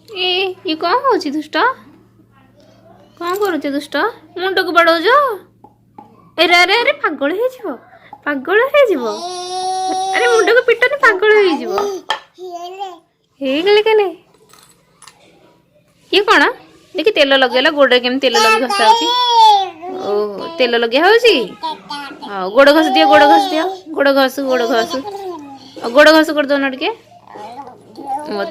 ये कौन हो दुष्ट कौन करुचे दुष्ट मुंड को बड़ौज अरे अरे अरे पागल हो अरे मुंड को पिटनी पागल हो गले ये कौन देखी तेल लगेला गोड़ केम तेल लगे घसा ओ तेल लगे हाँ गोड़ घस दियो गोड़ घस गोड़ घस कर दो टे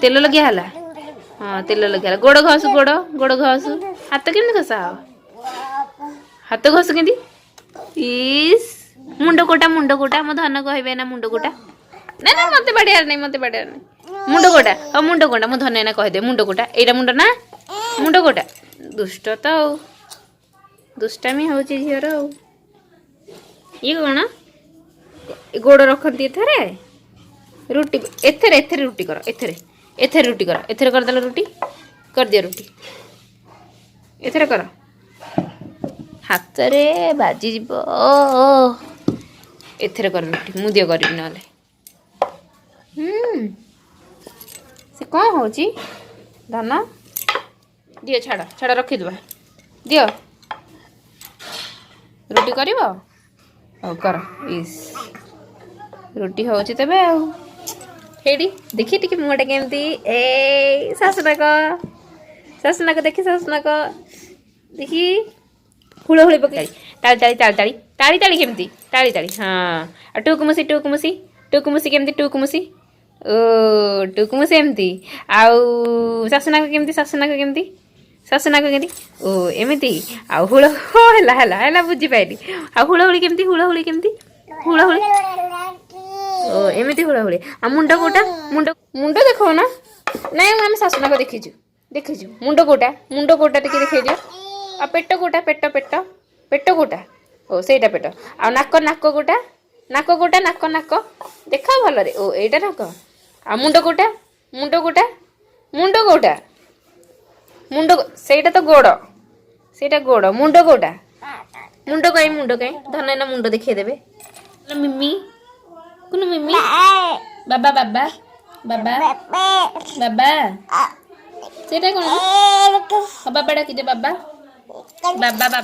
तेल लगे हाँ तेल लगे गोड़ घस गोड़ घस हाथ केमती घसा हाथ घस के इस मुंड कोटा मो धन कहे ना मुंड कोटा ना ना मत बाड़ियार नहीं मुंड कोटा मो धन ना कहीदे मुंड कोटा एटा मुंड ना मुंड कोटा दुष्ट तो दुष्टामी हूँ झीर ये कौन गोड़ रखती एथरे रुटी एथरे एथरे रुटी कर एथरे रुटी कर एथरे करदेल रुटी कर दिया रुटी एथरे कर हाथ रे बाजी जीव एथरे कर रुटी मु दियो करी ना से कौन हो धन दियो छाड़ छाड़ रखीद दियो रुटी कर कर इस रुटी हो तबे हेडी देखी टी मुहटा केमती ए सासुनाक देखी सासुनाक देखी हुड़ हुड़ी पकड़ी ताली ताली ताली ताली ताली ताली केमती ताली ताली हाँ टुकुमुसी टुकुमुसी टुकुमुसी केमती टुकुमुसी ओ टुकुमुसी एमती आउ सासुनाक केमती सासुनाक केमती ओ एमती आउ हुड़ है बुझी पाइली आ हुड़हुड़ी केमती हुड़हुड़ी ओ एमती हुड़हुड़ी आ मुंड कोटा मुंड देखो ना नहीं आम सासुनाक देखीचु मुंड कोटा टिके देखै दियो आ पेट कोटा पेट कोटा ओ सेटा पेट आ नाक कोटा नाक देखा भल रे ओ एटा नाक आ मुंड कोटा मुंड सेटा तो गोड़ मुंड कोटा मुंड कहीं धन ना मुंड देखिए देबे मिमी कुनु मिमी बाबा बाबा बाबा बाबा सेटा कोन बाबा डाकी दे बाबा बाबा